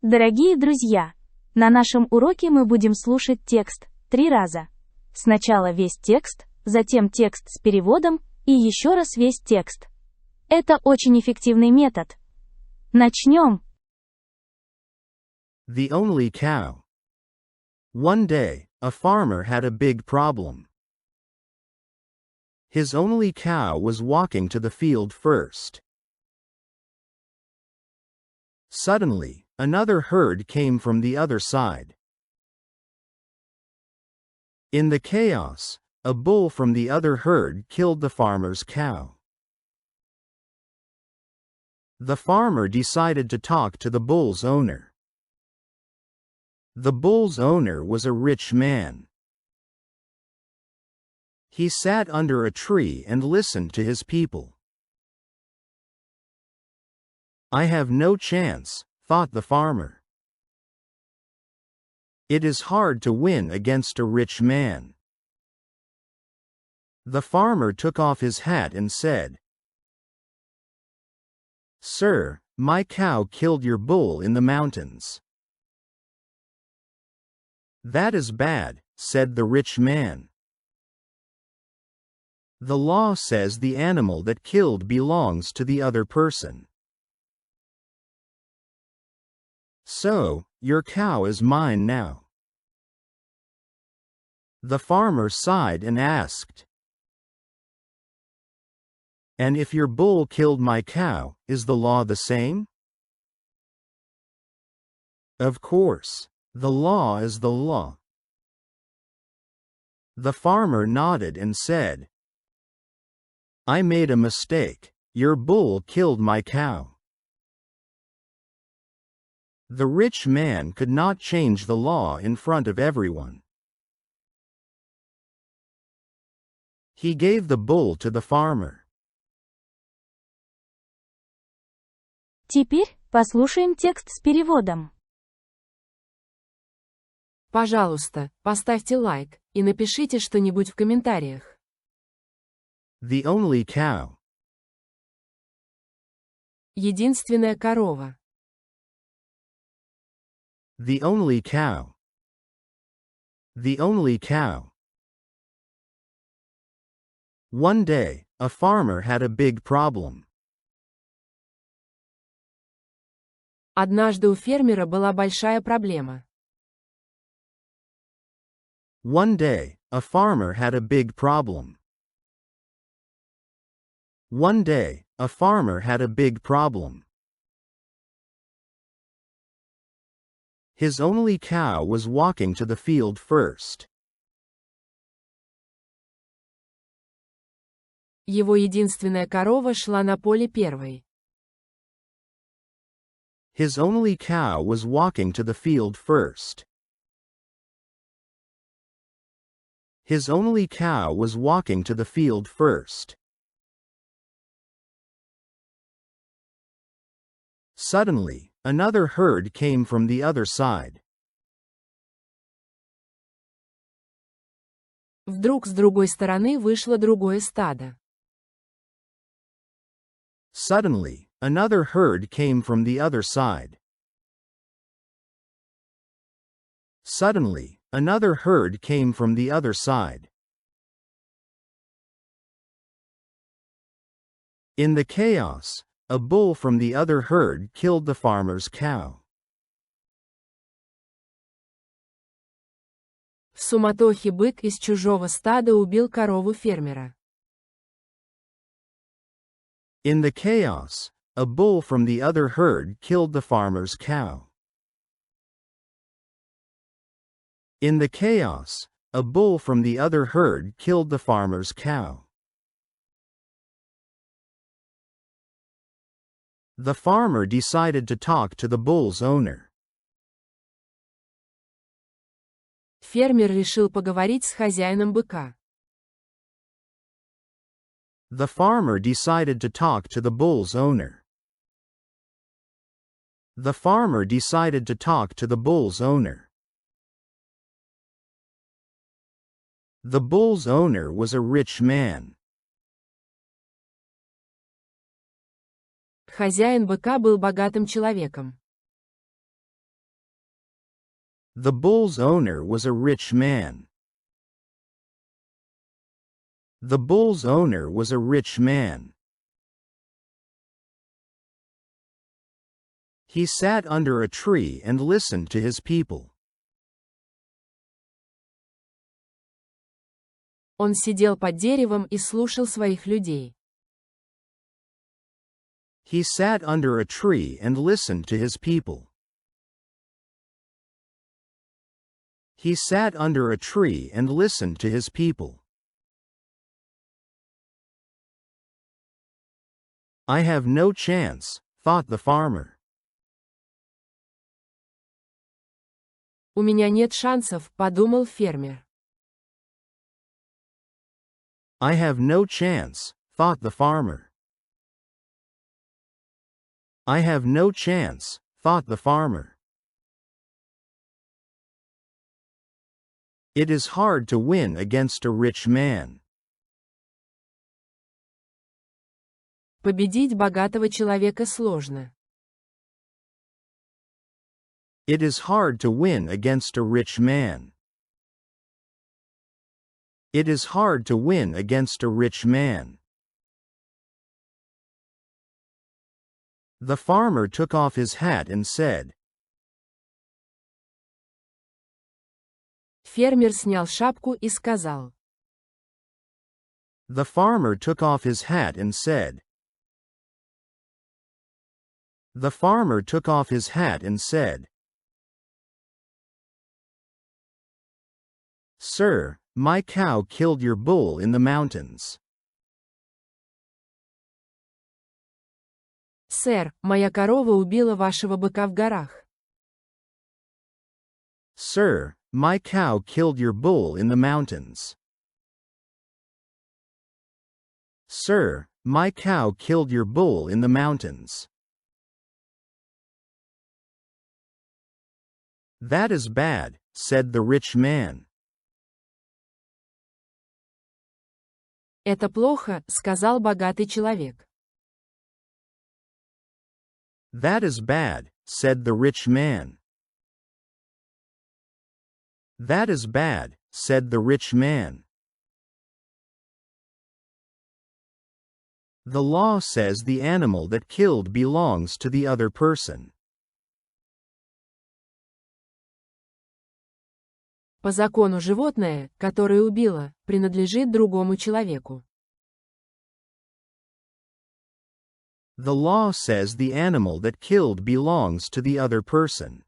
Дорогие друзья, на нашем уроке мы будем слушать текст 3 раза. Сначала весь текст, затем текст с переводом и еще раз весь текст. Это очень эффективный метод. Начнем. The only cow. One day, a farmer had a big problem. His only cow was walking to the field first. Suddenly, another herd came from the other side. In the chaos, a bull from the other herd killed the farmer's cow. The farmer decided to talk to the bull's owner. The bull's owner was a rich man. He sat under a tree and listened to his people. I have no chance, thought the farmer. It is hard to win against a rich man. The farmer took off his hat and said, "Sir, my cow killed your bull in the mountains." "That is bad," said the rich man. "The law says the animal that killed belongs to the other person. So, your cow is mine now." The farmer sighed and asked, "And if your bull killed my cow, is the law the same?" "Of course. The law is the law." The farmer nodded and said, "I made a mistake. Your bull killed my cow." The rich man could not change the law in front of everyone. He gave the bull to the farmer. Теперь послушаем текст с переводом. Пожалуйста, поставьте лайк и напишите что-нибудь в комментариях. The only cow. Единственная корова. The only cow. The only cow. One day, a farmer had a big problem. Однажды у фермера была большая проблема. One day, a farmer had a big problem. One day, a farmer had a big problem. His only cow was walking to the field first. Его единственная корова шла на поле первой. His only cow was walking to the field first. His only cow was walking to the field first. Suddenly, another herd came from the other side. Вдруг с другой стороны вышло другое стадо. Suddenly, another herd came from the other side. Suddenly, another herd came from the other side. In the chaos, a bull from the other herd killed the farmer's cow. В суматохе бык из чужого стада убил корову фермера. In the chaos, a bull from the other herd killed the farmer's cow. In the chaos, a bull from the other herd killed the farmer's cow. The farmer decided to talk to the bull's owner. Фермер решил поговорить с хозяином быка. The farmer decided to talk to the bull's owner. The farmer decided to talk to the bull's owner. The bull's owner was a rich man. хозяин быка был богатым человеком. The bull's owner was a rich man. The bull's owner was a rich man. He sat under a tree and listened to his people. Он сидел под деревом и слушал своих людей. He sat under a tree and listened to his people. He sat under a tree and listened to his people. I have no chance, thought the farmer. У меня нет шансов, подумал фермер. I have no chance, thought the farmer. I have no chance, thought the farmer. It is hard to win against a rich man. Победить богатого человека сложно. It is hard to win against a rich man. It is hard to win against a rich man. The farmer took off his hat and said, Фермер снял шапку и сказал. The farmer took off his hat and said. The farmer took off his hat and said, Sir, my cow killed your bull in the mountains. Сэр, моя корова убила вашего быка в горах. Sir, my cow killed your bull in the mountains. Sir, my cow killed your bull in the mountains. That is bad, said the rich man. Это плохо, сказал богатый человек. That is bad, said the rich man. That is bad, said the rich man. The law says the animal that killed belongs to the other person. По закону животное, которое убило, принадлежит другому человеку. The law says the animal that killed belongs to the other person.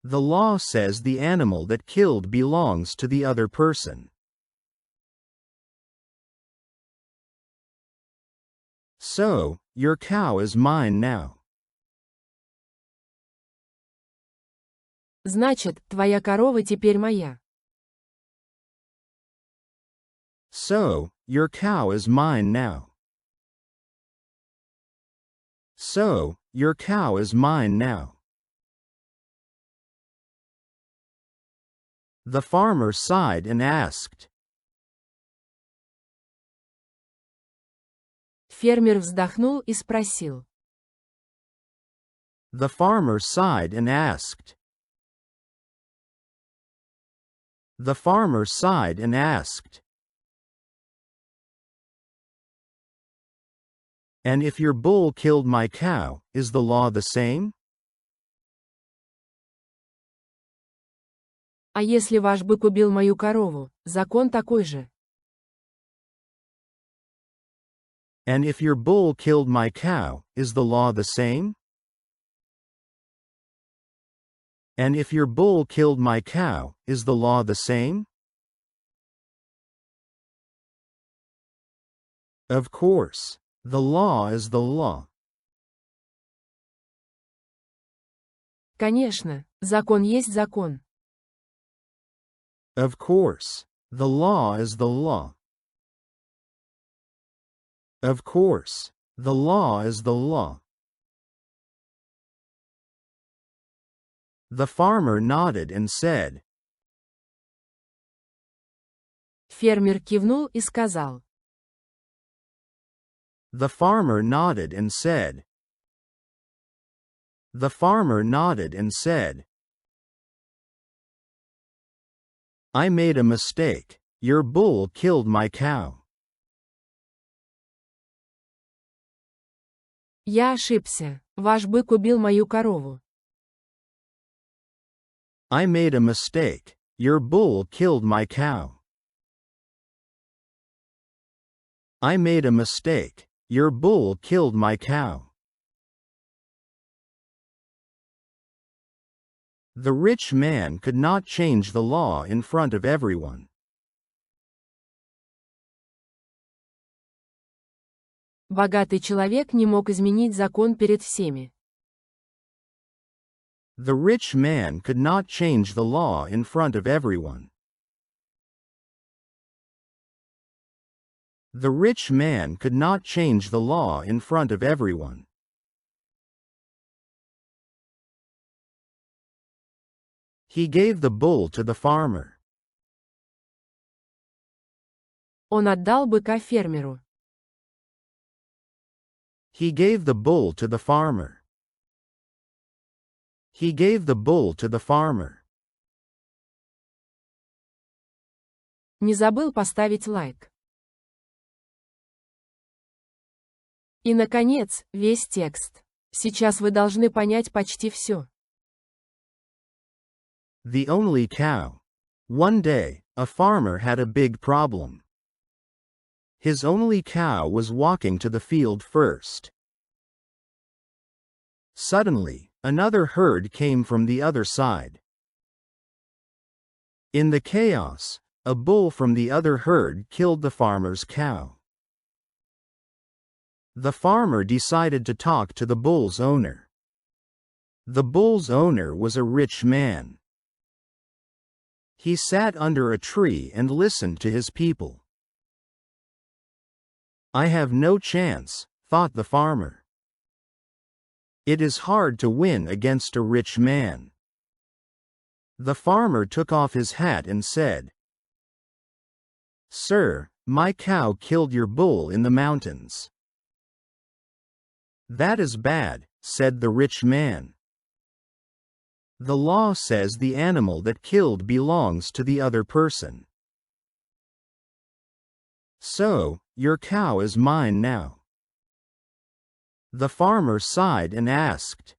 The law says the animal that killed belongs to the other person. So, your cow is mine now. Значит, твоя корова теперь моя. So, your cow is mine now. So, your cow is mine now. The farmer sighed and asked. Фермер вздохнул и спросил. The farmer sighed and asked. The farmer sighed and asked. And if your bull killed my cow, is the law the same? А если ваш бык убил мою корову, закон такой же. And if your bull killed my cow, is the law the same? And if your bull killed my cow, is the law the same? Of course. The law is the law. Конечно, закон есть закон. Of course. The law is the law. Of course. The law is the law. The farmer nodded and said. Фермер кивнул и сказал. The farmer nodded and said. The farmer nodded and said. I made a mistake. Your bull killed my cow. Я ошибся. Ваш бык убил мою корову. I made a mistake. Your bull killed my cow. I made a mistake. Your bull killed my cow. The rich man could not change the law in front of everyone. Богатый человек не мог изменить закон перед всеми. The rich man could not change the law in front of everyone. The rich man could not change the law in front of everyone. He gave the bull to the farmer. Он отдал быка фермеру. He gave the bull to the farmer. He gave the bull to the farmer. Не забыл поставить лайк. И, наконец, весь текст. Сейчас вы должны понять почти все. The only cow. One day, a farmer had a big problem. His only cow was walking to the field first. Suddenly, another herd came from the other side. In the chaos, a bull from the other herd killed the farmer's cow. The farmer decided to talk to the bull's owner. The bull's owner was a rich man. He sat under a tree and listened to his people. I have no chance, thought the farmer. It is hard to win against a rich man. The farmer took off his hat and said, Sir, my cow killed your bull in the mountains. That is bad, said the rich man. The law says the animal that killed belongs to the other person. So, your cow is mine now. The farmer sighed and asked,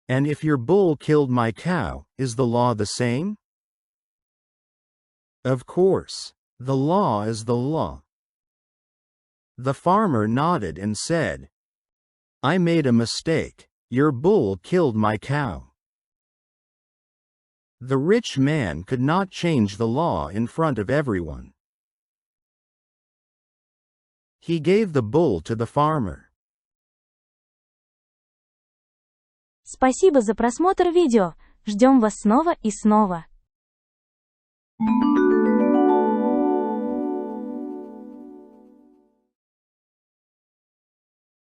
And if your bull killed my cow, is the law the same? Of course. The law is the law. The farmer nodded and said, I made a mistake. Your bull killed my cow. The rich man could not change the law in front of everyone. He gave the bull to the farmer. Спасибо за просмотр видео. Ждем вас снова и снова.